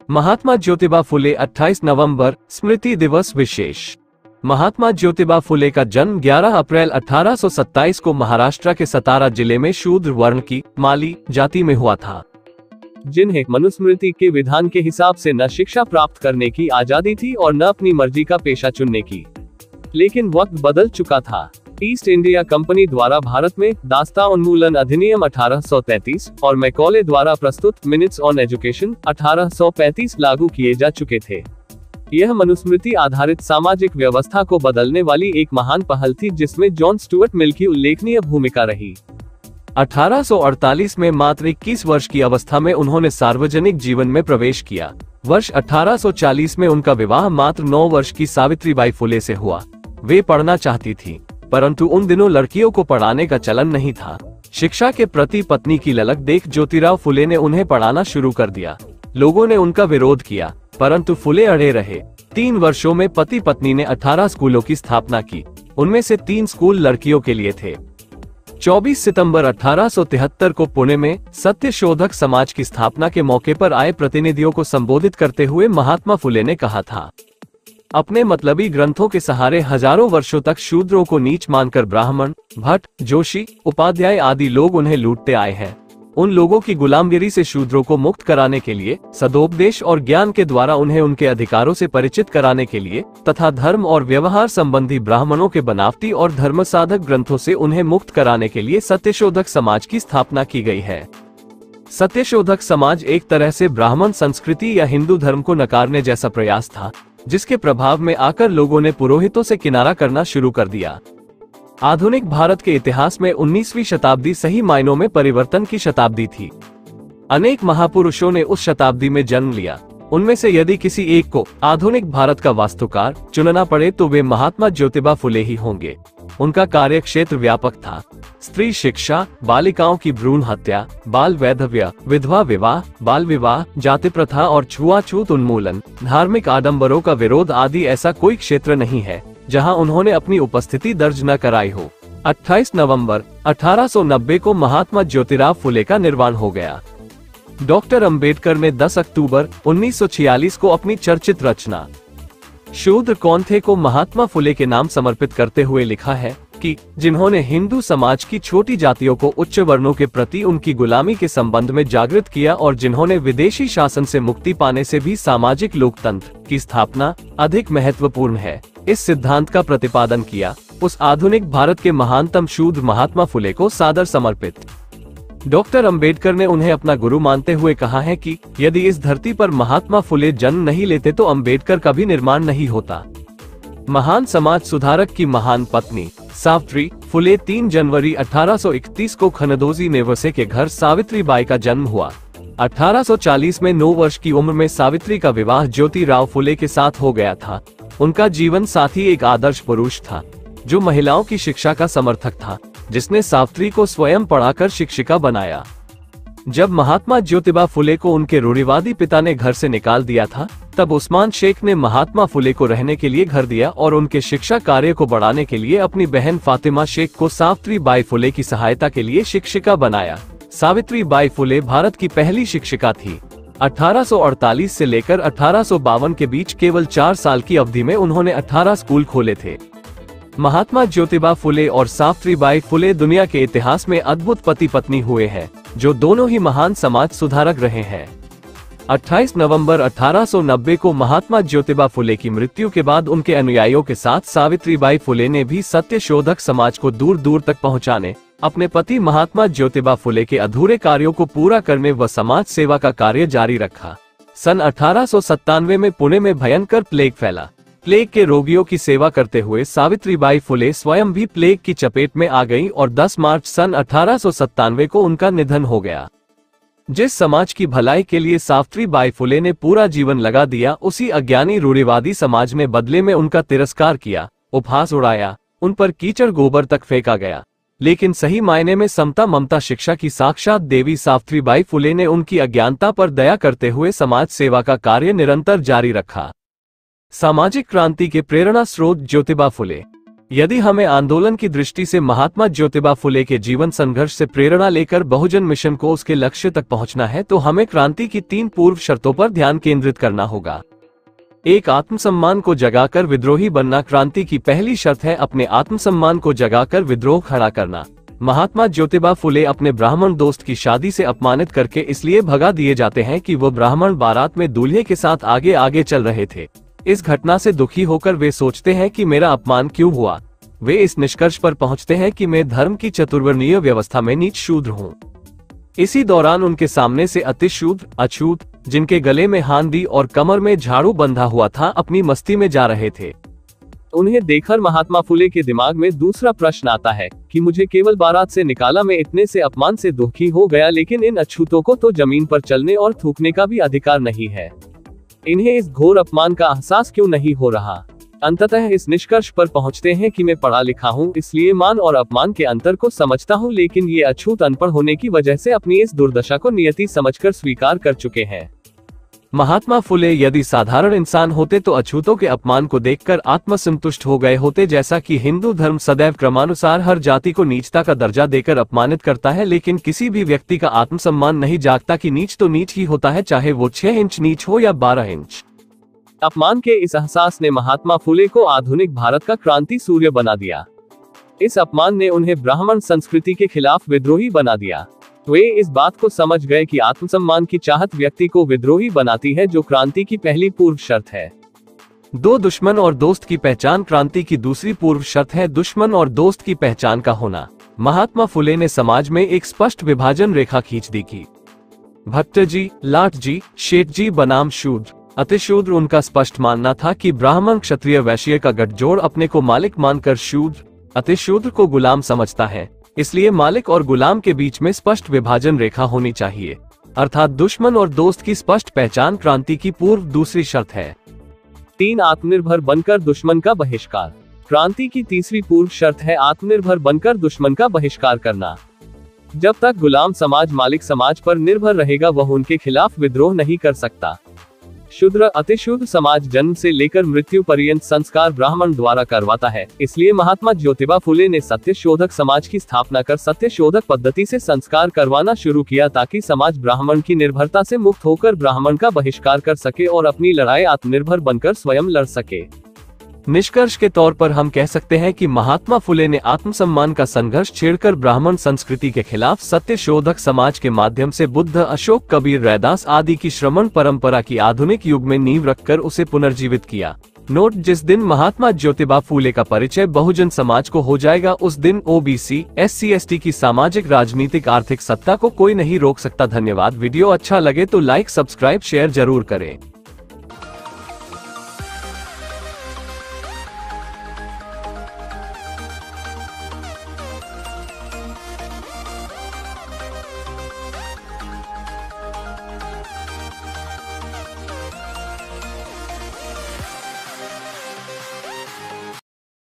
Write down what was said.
महात्मा ज्योतिबा फुले 28 नवंबर स्मृति दिवस विशेष। महात्मा ज्योतिबा फुले का जन्म 11 अप्रैल 1827 को महाराष्ट्र के सतारा जिले में शूद्र वर्ण की माली जाति में हुआ था, जिन्हें मनुस्मृति के विधान के हिसाब से न शिक्षा प्राप्त करने की आजादी थी और न अपनी मर्जी का पेशा चुनने की। लेकिन वक्त बदल चुका था। ईस्ट इंडिया कंपनी द्वारा भारत में दास्ता उन्मूलन अधिनियम 1833 और मैकॉले द्वारा प्रस्तुत मिनट्स ऑन एजुकेशन 1835 लागू किए जा चुके थे। यह मनुस्मृति आधारित सामाजिक व्यवस्था को बदलने वाली एक महान पहल थी, जिसमें जॉन स्टुअर्ट मिल की उल्लेखनीय भूमिका रही। 1848 में मात्र 21 वर्ष की अवस्था में उन्होंने सार्वजनिक जीवन में प्रवेश किया। वर्ष 1840 में उनका विवाह मात्र 9 वर्ष की सावित्रीबाई फुले से हुआ। वे पढ़ना चाहती थी, परंतु उन दिनों लड़कियों को पढ़ाने का चलन नहीं था। शिक्षा के प्रति पत्नी की ललक देख ज्योतिराव फुले ने उन्हें पढ़ाना शुरू कर दिया। लोगों ने उनका विरोध किया, परंतु फुले अड़े रहे। 3 वर्षों में पति पत्नी ने 18 स्कूलों की स्थापना की। उनमें से 3 स्कूल लड़कियों के लिए थे। 24 सितंबर 1873 को पुणे में सत्यशोधक समाज की स्थापना के मौके पर आए प्रतिनिधियों को संबोधित करते हुए महात्मा फुले ने कहा था, अपने मतलबी ग्रंथों के सहारे हजारों वर्षों तक शूद्रों को नीच मानकर ब्राह्मण, भट्ट, जोशी, उपाध्याय आदि लोग उन्हें लूटते आए हैं। उन लोगों की गुलामगिरी से शूद्रों को मुक्त कराने के लिए, सदोपदेश और ज्ञान के द्वारा उन्हें उनके अधिकारों से परिचित कराने के लिए तथा धर्म और व्यवहार संबंधी ब्राह्मणों के बनावटी और धर्म साधक ग्रंथों से उन्हें मुक्त कराने के लिए सत्यशोधक समाज की स्थापना की गई है। सत्यशोधक समाज एक तरह से ब्राह्मण संस्कृति या हिंदू धर्म को नकारने जैसा प्रयास था, जिसके प्रभाव में आकर लोगों ने पुरोहितों से किनारा करना शुरू कर दिया। आधुनिक भारत के इतिहास में 19वीं शताब्दी सही मायनों में परिवर्तन की शताब्दी थी। अनेक महापुरुषों ने उस शताब्दी में जन्म लिया। उनमें से यदि किसी एक को आधुनिक भारत का वास्तुकार चुनना पड़े तो वे महात्मा ज्योतिबा फुले ही होंगे। उनका कार्य क्षेत्र व्यापक था। स्त्री शिक्षा, बालिकाओं की भ्रूण हत्या, बाल वैधव्य, विधवा विवाह, बाल विवाह, जाति प्रथा और छुआछूत उन्मूलन, धार्मिक आडंबरों का विरोध आदि ऐसा कोई क्षेत्र नहीं है जहां उन्होंने अपनी उपस्थिति दर्ज न कराई हो। 28 नवंबर 1890 को महात्मा ज्योतिराव फुले का निर्वाण हो गया। डॉक्टर अंबेडकर ने 10 अक्टूबर 1946 को अपनी चर्चित रचना शूद्र कौन थे को महात्मा फुले के नाम समर्पित करते हुए लिखा है कि जिन्होंने हिंदू समाज की छोटी जातियों को उच्च वर्णों के प्रति उनकी गुलामी के संबंध में जागृत किया और जिन्होंने विदेशी शासन से मुक्ति पाने से भी सामाजिक लोकतंत्र की स्थापना अधिक महत्वपूर्ण है, इस सिद्धांत का प्रतिपादन किया, उस आधुनिक भारत के महानतम शूद्र महात्मा फुले को सादर समर्पित। डॉक्टर अंबेडकर ने उन्हें अपना गुरु मानते हुए कहा है कि यदि इस धरती पर महात्मा फुले जन्म नहीं लेते तो अंबेडकर का भी निर्माण नहीं होता। महान समाज सुधारक की महान पत्नी सावित्री फुले 3 जनवरी 1831 को खनदोजी नेवसे के घर सावित्रीबाई का जन्म हुआ। 1840 में 9 वर्ष की उम्र में सावित्री का विवाह ज्योतिराव फुले के साथ हो गया था। उनका जीवन साथी एक आदर्श पुरुष था, जो महिलाओं की शिक्षा का समर्थक था, जिसने सावित्री को स्वयं पढ़ाकर शिक्षिका बनाया। जब महात्मा ज्योतिबा फुले को उनके रूढ़िवादी पिता ने घर से निकाल दिया था, तब उस्मान शेख ने महात्मा फुले को रहने के लिए घर दिया और उनके शिक्षा कार्य को बढ़ाने के लिए अपनी बहन फातिमा शेख को सावित्रीबाई फुले की सहायता के लिए शिक्षिका बनाया। सावित्रीबाई फुले भारत की पहली शिक्षिका थी। 1848 से लेकर 1852 के बीच केवल 4 साल की अवधि में उन्होंने 18 स्कूल खोले थे। महात्मा ज्योतिबा फुले और सावित्रीबाई फुले दुनिया के इतिहास में अद्भुत पति पत्नी हुए हैं, जो दोनों ही महान समाज सुधारक रहे हैं। 28 नवंबर 1890 को महात्मा ज्योतिबा फुले की मृत्यु के बाद उनके अनुयायियों के साथ सावित्रीबाई फुले ने भी सत्यशोधक समाज को दूर दूर तक पहुंचाने, अपने पति महात्मा ज्योतिबा फुले के अधूरे कार्यों को पूरा करने व समाज सेवा का कार्य जारी रखा। सन 1897 में पुणे में भयंकर प्लेग फैला। प्लेग के रोगियों की सेवा करते हुए सावित्रीबाई फुले स्वयं भी प्लेग की चपेट में आ गईं और 10 मार्च सन 1897 को उनका निधन हो गया। जिस समाज की भलाई के लिए सावित्रीबाई फुले ने पूरा जीवन लगा दिया, उसी अज्ञानी रूढ़िवादी समाज ने बदले में उनका तिरस्कार किया, उपहास उड़ाया, उन पर कीचड़ गोबर तक फेंका गया। लेकिन सही मायने में समता ममता शिक्षा की साक्षात देवी सावित्रीबाई फुले ने उनकी अज्ञानता पर दया करते हुए समाज सेवा का कार्य निरंतर जारी रखा। सामाजिक क्रांति के प्रेरणा स्रोत ज्योतिबा फुले। यदि हमें आंदोलन की दृष्टि से महात्मा ज्योतिबा फुले के जीवन संघर्ष से प्रेरणा लेकर बहुजन मिशन को उसके लक्ष्य तक पहुंचना है तो हमें क्रांति की 3 पूर्व शर्तों पर ध्यान केंद्रित करना होगा। 1. आत्मसम्मान को जगाकर विद्रोही बनना। क्रांति की पहली शर्त है अपने आत्मसम्मान को जगाकर विद्रोह खड़ा करना। महात्मा ज्योतिबा फुले अपने ब्राह्मण दोस्त की शादी से अपमानित करके इसलिए भगा दिए जाते हैं कि वो ब्राह्मण बारात में दूल्हे के साथ आगे आगे चल रहे थे। इस घटना से दुखी होकर वे सोचते हैं कि मेरा अपमान क्यों हुआ। वे इस निष्कर्ष पर पहुंचते हैं कि मैं धर्म की चतुर्वर्णीय व्यवस्था में नीच शूद्र हूं। इसी दौरान उनके सामने से अतिशूद्र, अछूत, जिनके गले में हांडी और कमर में झाड़ू बंधा हुआ था, अपनी मस्ती में जा रहे थे। उन्हें देखकर महात्मा फुले के दिमाग में दूसरा प्रश्न आता है कि मुझे केवल बारात से निकाला, मैं इतने से अपमान से दुखी हो गया, लेकिन इन अछूतों को तो जमीन पर चलने और थूकने का भी अधिकार नहीं है। इन्हें इस घोर अपमान का एहसास क्यों नहीं हो रहा। अंततः इस निष्कर्ष पर पहुंचते हैं कि मैं पढ़ा लिखा हूं, इसलिए मान और अपमान के अंतर को समझता हूं, लेकिन ये अछूत अनपढ़ होने की वजह से अपनी इस दुर्दशा को नियति समझकर स्वीकार कर चुके हैं। महात्मा फुले यदि साधारण इंसान होते तो अछूतों के अपमान को देखकर आत्मसंतुष्ट हो गए होते। जैसा कि हिंदू धर्म सदैव क्रमानुसार हर जाति को नीचता का दर्जा देकर अपमानित करता है, लेकिन किसी भी व्यक्ति का आत्मसम्मान नहीं जागता कि नीच तो नीच ही होता है, चाहे वो 6 इंच नीच हो या 12 इंच। अपमान के इस एहसास ने महात्मा फुले को आधुनिक भारत का क्रांति सूर्य बना दिया। इस अपमान ने उन्हें ब्राह्मण संस्कृति के खिलाफ विद्रोही बना दिया। वे इस बात को समझ गए कि आत्मसम्मान की चाहत व्यक्ति को विद्रोही बनाती है, जो क्रांति की पहली पूर्व शर्त है। 2. दुश्मन और दोस्त की पहचान। क्रांति की दूसरी पूर्व शर्त है दुश्मन और दोस्त की पहचान का होना। महात्मा फुले ने समाज में एक स्पष्ट विभाजन रेखा खींच दी कि भट्ट जी, लाट जी, शेठ जी बनाम शूद्र, अतिशूद्र। उनका स्पष्ट मानना था कि ब्राह्मण, क्षत्रिय, वैश्य का गठजोड़ अपने को मालिक मानकर शूद्र, अतिशूद्र को गुलाम समझता है। इसलिए मालिक और गुलाम के बीच में स्पष्ट विभाजन रेखा होनी चाहिए, अर्थात दुश्मन और दोस्त की स्पष्ट पहचान क्रांति की पूर्व दूसरी शर्त है। 3. आत्मनिर्भर बनकर दुश्मन का बहिष्कार। क्रांति की तीसरी पूर्व शर्त है आत्मनिर्भर बनकर दुश्मन का बहिष्कार करना। जब तक गुलाम समाज मालिक समाज पर निर्भर रहेगा, वह उनके खिलाफ विद्रोह नहीं कर सकता। शूद्र, अतिशूद्र समाज जन्म से लेकर मृत्यु पर्यंत संस्कार ब्राह्मण द्वारा करवाता है। इसलिए महात्मा ज्योतिबा फुले ने सत्य शोधक समाज की स्थापना कर सत्य शोधक पद्धति से संस्कार करवाना शुरू किया, ताकि समाज ब्राह्मण की निर्भरता से मुक्त होकर ब्राह्मण का बहिष्कार कर सके और अपनी लड़ाई आत्मनिर्भर बनकर स्वयं लड़ सके। निष्कर्ष के तौर पर हम कह सकते हैं कि महात्मा फुले ने आत्मसम्मान का संघर्ष छेड़कर ब्राह्मण संस्कृति के खिलाफ सत्य शोधक समाज के माध्यम से बुद्ध, अशोक, कबीर, रैदास आदि की श्रमण परंपरा की आधुनिक युग में नींव रखकर उसे पुनर्जीवित किया। नोट: जिस दिन महात्मा ज्योतिबा फुले का परिचय बहुजन समाज को हो जाएगा, उस दिन ओबीसी, SC, ST की सामाजिक, राजनीतिक, आर्थिक सत्ता को कोई नहीं रोक सकता। धन्यवाद। वीडियो अच्छा लगे तो लाइक, सब्सक्राइब, शेयर जरूर करें।